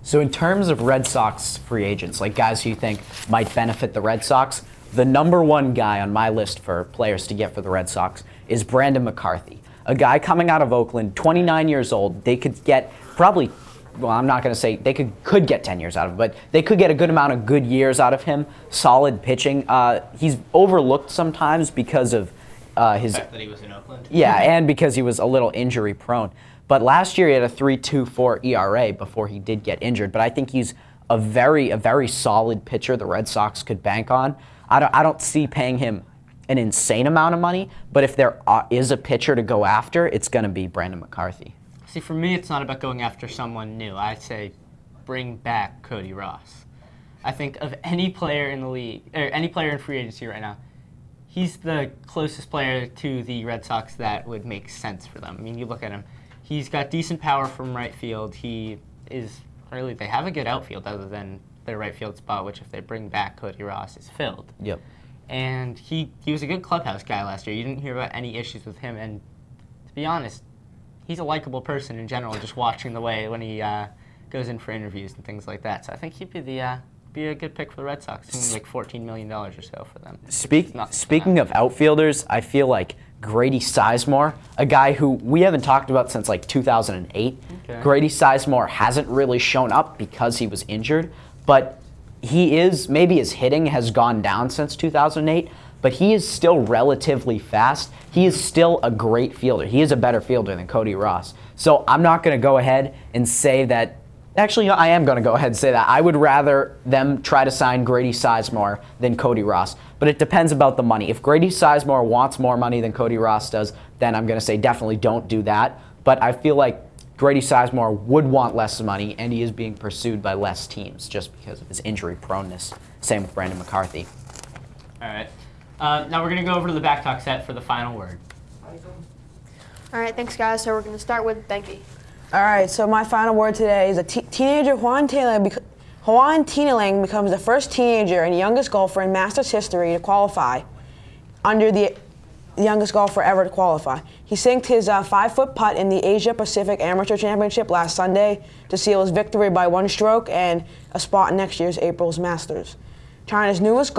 So in terms of Red Sox free agents, like guys who you think might benefit the Red Sox, the number one guy on my list for players to get for the Red Sox is Brandon McCarthy, a guy coming out of Oakland, 29 years old. They could get probably, well, I'm not going to say they could get 10 years out of him, but they could get a good amount of good years out of him, solid pitching. He's overlooked sometimes because of his... The fact that he was in Oakland? Yeah, and because he was a little injury prone. But last year he had a 3.24 ERA before he did get injured. But I think he's a very solid pitcher the Red Sox could bank on. I don't see paying him an insane amount of money, but if there is a pitcher to go after, it's going to be Brandon McCarthy. See, for me, it's not about going after someone new. I say bring back Cody Ross. I think of any player in the league, or any player in free agency right now, he's the closest player to the Red Sox that would make sense for them. I mean, you look at him. He's got decent power from right field. He is really, they have a good outfield other than their right field spot, which if they bring back Cody Ross is filled. Yep. And he was a good clubhouse guy last year. You didn't hear about any issues with him. And to be honest, he's a likable person in general, just watching the way when he goes in for interviews and things like that. So I think he'd be a good pick for the Red Sox. It's like $14 million or so for them. Speaking of outfielders, I feel like Grady Sizemore, a guy who we haven't talked about since like 2008. Okay. Grady Sizemore hasn't really shown up because he was injured, but maybe his hitting has gone down since 2008, but he is still relatively fast. He is still a great fielder. He is a better fielder than Cody Ross. So I'm not going to go ahead and say that. Actually, I am going to go ahead and say that. I would rather them try to sign Grady Sizemore than Cody Ross. But it depends about the money. If Grady Sizemore wants more money than Cody Ross does, then I'm going to say definitely don't do that. But I feel like Grady Sizemore would want less money, and he is being pursued by less teams just because of his injury proneness. Same with Brandon McCarthy. All right. Now we're going to go over to the back talk set for the final word. All right, thanks, guys. So we're going to start with Benke. All right, so my final word today is teenager Juan Tieneling becomes the first teenager and youngest golfer in Masters history to qualify under the youngest golfer ever to qualify. He sinked his 5-foot putt in the Asia Pacific Amateur Championship last Sunday to seal his victory by 1 stroke and a spot in next year's April's Masters. China's newest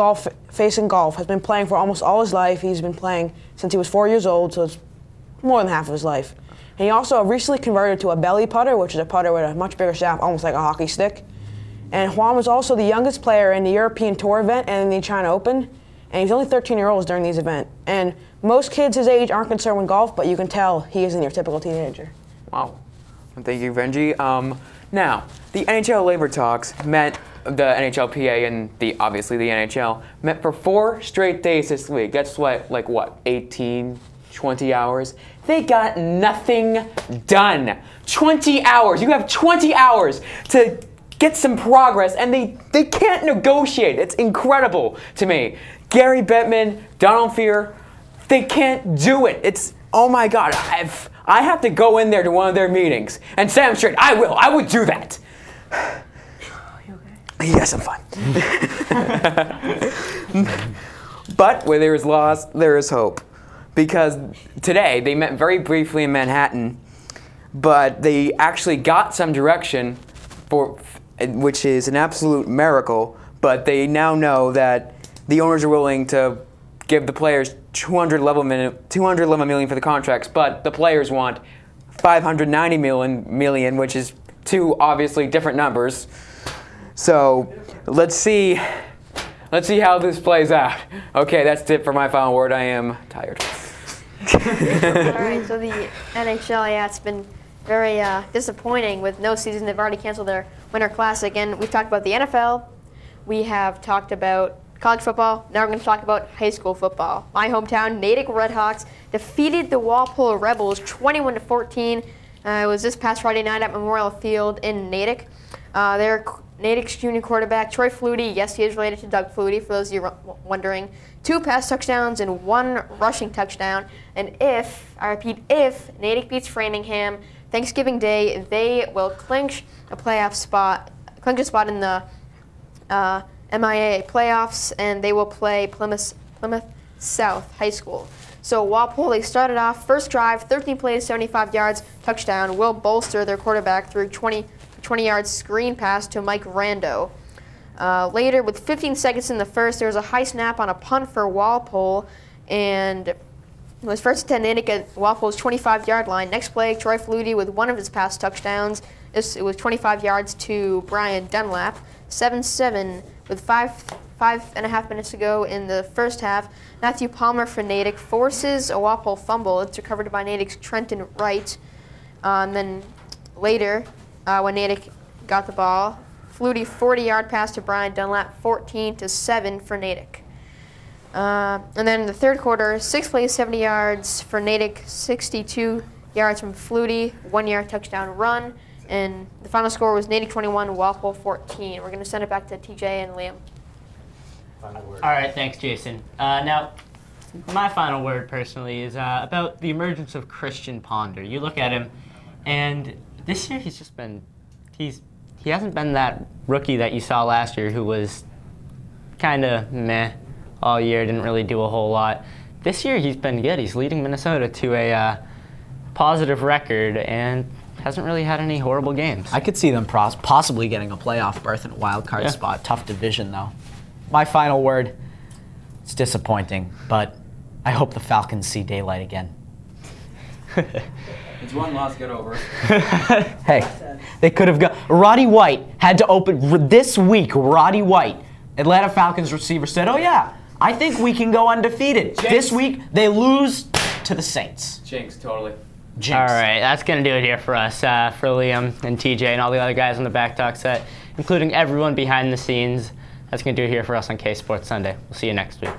face in golf has been playing for almost all his life. He's been playing since he was 4 years old, so it's more than half of his life. And he also recently converted to a belly putter, which is a putter with a much bigger shaft, almost like a hockey stick. And Juan was also the youngest player in the European Tour event and in the China Open. And he's only 13 years old during these events. And most kids his age aren't concerned with golf, but you can tell he isn't your typical teenager. Wow. Thank you, Benji. Now, the NHL labor talks met the NHLPA and obviously the NHL met for 4 straight days this week. That's like what, 18, 20 hours? They got nothing done. 20 hours. You have 20 hours to get some progress, and they can't negotiate. It's incredible to me. Gary Bettman, Donald Fear, they can't do it. It's, oh my God, I have to go in there to one of their meetings and say I'm straight. I would do that. You okay? Yes, I'm fine. But where there is loss, there is hope. Because today they met very briefly in Manhattan, but they actually got some direction, which is an absolute miracle. But they now know that the owners are willing to give the players $211 million for the contracts, but the players want $590 million, which is 2 obviously different numbers. So let's see how this plays out. Okay, that's it for my final word. I am tired. All right, so the NHL, yeah, it's been very disappointing with no season. They've already canceled their Winter Classic, and we've talked about the NFL. We have talked about college football. Now we're going to talk about high school football. My hometown, Natick Redhawks, defeated the Walpole Rebels 21-14. It was this past Friday night at Memorial Field in Natick. Their Natick's junior quarterback, Troy Flutie, yes, he is related to Doug Flutie, for those of you wondering, 2 pass touchdowns and 1 rushing touchdown. And if Natick beats Framingham Thanksgiving Day, they will clinch a spot in the MIA playoffs, and they will play Plymouth South High School. So Walpole, they started off first drive, 13 plays, 75 yards, touchdown, will bolster their quarterback through 20-yard screen pass to Mike Rando. Later, with 15 seconds in the first, there was a high snap on a punt for Walpole, and it was first and 10 Natick at Walpole's 25-yard line. Next play, Troy Flutie with one of his pass touchdowns. It was 25 yards to Brian Dunlap. 7-7 with five and a half minutes to go in the first half. Matthew Palmer for Natick forces a Walpole fumble. It's recovered by Natick's Trenton Wright. And then later, when Natick got the ball, Flutie 40-yard pass to Brian Dunlap, 14-7 for Natick. And then in the third quarter, 6 plays, 70 yards for Natick, 62 yards from Flutie, 1-yard touchdown run. And the final score was Natick 21, Walpole 14. We're going to send it back to TJ and Liam. All right, thanks, Jason. Now, my final word personally is about the emergence of Christian Ponder. You look at him, and this year he's just been, he hasn't been that rookie that you saw last year who was kind of meh all year, didn't really do a whole lot. This year he's been good. He's leading Minnesota to a positive record and hasn't really had any horrible games. I could see them possibly getting a playoff berth and a wild card spot. Tough division, though. My final word, it's disappointing, but I hope the Falcons see daylight again. It's one loss, get over it. Hey, they could have got... Roddy White had to open... This week, Roddy White, Atlanta Falcons receiver, said, oh yeah, I think we can go undefeated. Jinx. This week, they lose to the Saints. Jinx, totally. Jinx. All right, that's going to do it here for us, for Liam and TJ and all the other guys on the Back Talk set, including everyone behind the scenes. That's going to do it here for us on K Sports Sunday. We'll see you next week.